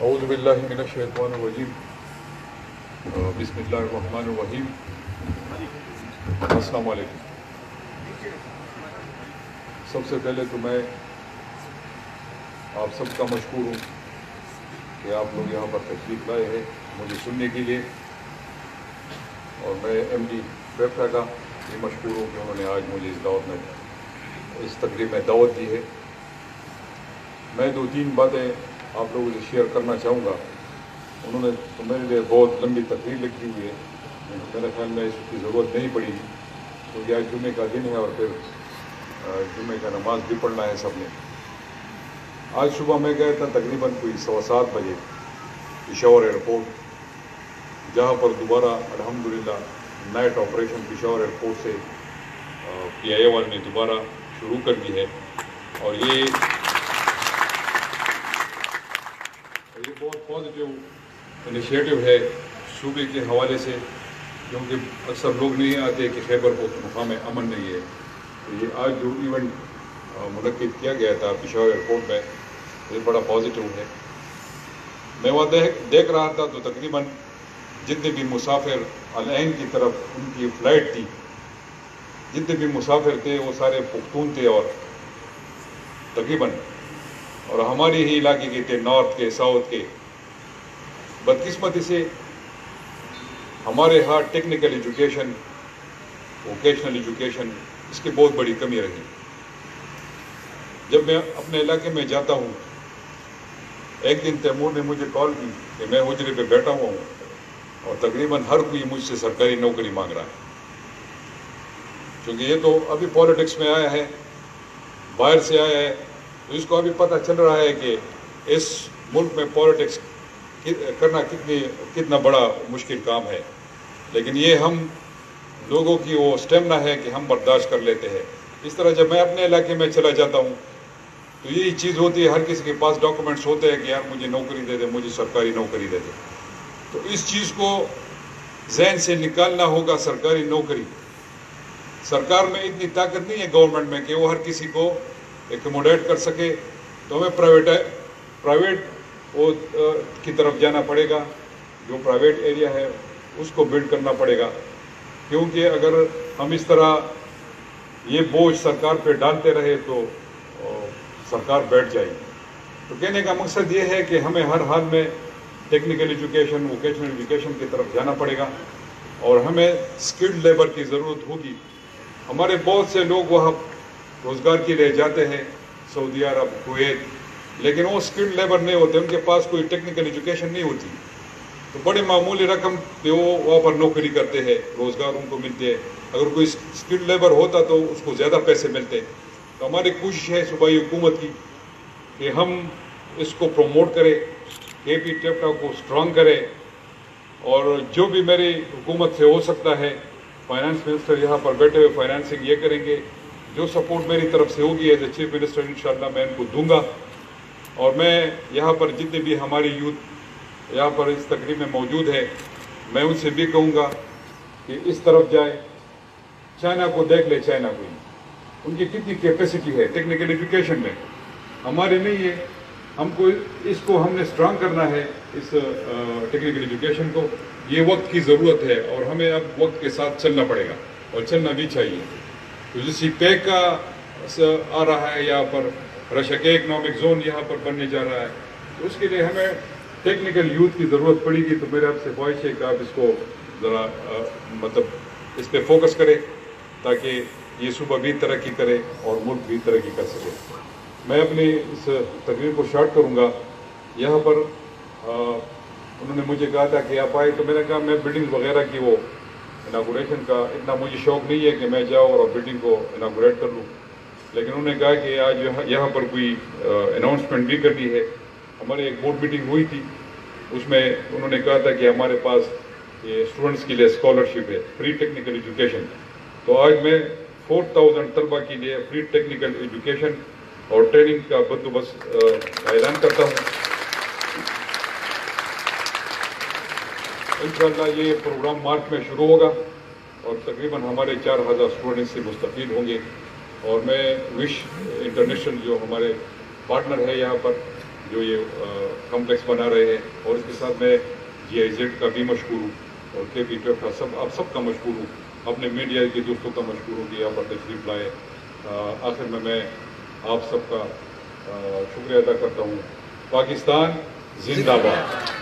اعوذ باللہ من الشیطان الرجیم بسم اللہ الرحمن الرحیم. السلام علیکم. سب سے پہلے تو میں آپ سب کا مشکور ہوں کہ آپ لوگ یہاں پر تشریف لائے ہیں مجھے سننے کے لیے، اور میں ایم ڈی پیپٹا کا بھی مشکور ہوں کہ انہوں نے آج مجھے اس تقریب میں دعوت دی ہے. میں 2-3 باتیں آپ لوگوں سے شیئر کرنا چاہوں گا. انہوں نے تو میرے لیے بہت لمبی تقریر لکھی ہوئی ہے، میرے خیال میں اس کی ضرورت نہیں پڑی کیونکہ آج جمعے کا دن ہے اور پھر جمعے کا نماز بھی پڑھنا ہے سب نے. آج صبح میں گیا تھا تقریباً کوئی 7:15 بجے پشاور ایئرپورٹ، جہاں پر دوبارہ الحمدللہ نائٹ آپریشن پشاور ایئرپورٹ سے PIA والے نے دوبارہ شروع کر دی ہے. اور یہ بہت پازیٹیو انیشیٹو ہے صوبے کے حوالے سے، کیونکہ اکثر لوگ نہیں آتے کہ خیبر پختونخوا میں امن نہیں ہے. تو یہ آج جو ایونٹ منعقد کیا گیا تھا پشاور ایئرپورٹ میں، یہ بڑا پازیٹیو ہے. میں وہاں دیکھ رہا تھا تو تقریباً جتنے بھی مسافر العین کی طرف ان کی فلائٹ تھی، جتنے بھی مسافر تھے وہ سارے پختون تھے، اور تقریباً اور ہماری ہی علاقے کے تھے، نارتھ کے، ساؤتھ کے. بدقسمتی سے ہمارے ہاں ٹیکنیکل ایجوکیشن، ووکیشنل ایجوکیشن، اس کی بہت بڑی کمی رہی. جب میں اپنے علاقے میں جاتا ہوں، ایک دن تیمور نے مجھے کال کی کہ میں حجرے پہ بیٹھا ہوا ہوں اور تقریباً ہر کوئی مجھ سے سرکاری نوکری مانگ رہا ہے، کیونکہ یہ تو ابھی پالیٹکس میں آیا ہے، باہر سے آیا ہے، تو اس کو ابھی پتہ چل رہا ہے کہ اس ملک میں پالیٹکس کرنا کتنا بڑا مشکل کام ہے. لیکن یہ ہم لوگوں کی وہ اسٹیمنا ہے کہ ہم برداشت کر لیتے ہیں. اس طرح جب میں اپنے علاقے میں چلا جاتا ہوں تو یہی چیز ہوتی ہے، ہر کسی کے پاس ڈاکومنٹس ہوتے ہیں کہ یار مجھے نوکری دے دے، مجھے سرکاری نوکری دے دے. تو اس چیز کو ذہن سے نکالنا ہوگا. سرکاری نوکری، سرکار میں اتنی طاقت نہیں ہے گورنمنٹ میں کہ وہ ہر کسی کو ایکوموڈیٹ کر سکے. تو ہمیں پرائیویٹ کی طرف جانا پڑے گا. جو پرائیویٹ ایریا ہے اس کو بلڈ کرنا پڑے گا، کیونکہ اگر ہم اس طرح یہ بوجھ سرکار پہ ڈالتے رہے تو سرکار بیٹھ جائے گی. تو کہنے کا مقصد یہ ہے کہ ہمیں ہر حال میں ٹیکنیکل ایجوکیشن، ووکیشنل ایجوکیشن کی طرف جانا پڑے گا، اور ہمیں اسکلڈ لیبر کی ضرورت ہوگی. ہمارے بہت سے لوگ وہاں روزگار کے لیے جاتے ہیں، سعودی عرب، کویت، لیکن وہ اسکلڈ لیبر نہیں ہوتے، ان کے پاس کوئی ٹیکنیکل ایجوکیشن نہیں ہوتی. تو بڑے معمولی رقم پہ وہ وہاں پر نوکری کرتے ہیں، روزگار ان کو ملتے ہیں. اگر کوئی اسکلڈ لیبر ہوتا تو اس کو زیادہ پیسے ملتے. تو ہماری کوشش ہے صوبائی حکومت کی کہ ہم اس کو پروموٹ کریں، KP ٹیپٹا کو اسٹرانگ کریں، اور جو بھی میری حکومت سے ہو سکتا ہے، فائنانس منسٹر یہاں پر بیٹھے ہوئے فائنانسنگ یہ کریں گے. جو سپورٹ میری طرف سے ہوگی ایز اے چیف منسٹر انشاءاللہ میں ان کو دوں گا. اور میں یہاں پر جتنے بھی ہماری یوتھ یہاں پر اس تقریب میں موجود ہے، میں ان سے بھی کہوں گا کہ اس طرف جائے. چائنا کو دیکھ لے، چائنا کو ان کی کتنی کیپیسٹی ہے ٹیکنیکل ایجوکیشن میں، ہمارے نہیں ہے. ہم کو اس کو ہم نے اسٹرانگ کرنا ہے، اس ٹیکنیکل ایجوکیشن کو. یہ وقت کی ضرورت ہے اور ہمیں اب وقت کے ساتھ چلنا پڑے گا، اور چلنا بھی چاہیے. تو جیسے پیک کا آ رہا ہے، یہاں پر رشکے اکنامک زون یہاں پر بننے جا رہا ہے، تو اس کے لیے ہمیں ٹیکنیکل یوتھ کی ضرورت پڑے گی. تو میرے آپ سے خواہش ہے کہ آپ اس کو ذرا اس پہ فوکس کریں تاکہ یہ صوبہ بھی ترقی کرے اور ملک بھی ترقی کر سکے. میں اپنی اس تقریر کو شارٹ کروں گا. یہاں پر انہوں نے مجھے کہا تھا کہ آپ آئے، تو میں نے کہا میں بلڈنگ وغیرہ کی وہ اناگوریشن کا اتنا مجھے شوق نہیں ہے کہ میں جاؤں اور بلڈنگ کو اناگوریٹ کر لوں. لیکن انہوں نے کہا کہ آج یہاں پر کوئی اناؤنسمنٹ بھی کرنی ہے. ہمارے ایک بورڈ میٹنگ ہوئی تھی، اس میں انہوں نے کہا تھا کہ ہمارے پاس یہ اسٹوڈنٹس کے لیے اسکالرشپ ہے، فری ٹیکنیکل ایجوکیشن. تو آج میں 4000 طلبہ کے لیے فری ٹیکنیکل ایجوکیشن اور ٹریننگ کا بندوبست کا اعلان کرتا ہوں. انشاءاللہ یہ پروگرام مارچ میں شروع ہوگا اور تقریباً ہمارے 4000 اسٹوڈنٹس سے مستفید ہوں گے. اور میں وش انٹرنیشنل جو ہمارے پارٹنر ہے یہاں پر، جو یہ کمپلیکس بنا رہے ہیں، اور اس کے ساتھ میں GIZ کا بھی مشکور ہوں اور KP12 کا آپ سب کا مشکور ہوں، اپنے میڈیا کے دوستوں کا مشکور ہوں کہ یہاں پر تشریف لائے۔ آخر میں آپ سب کا شکریہ ادا کرتا ہوں۔ پاکستان زندہ باد۔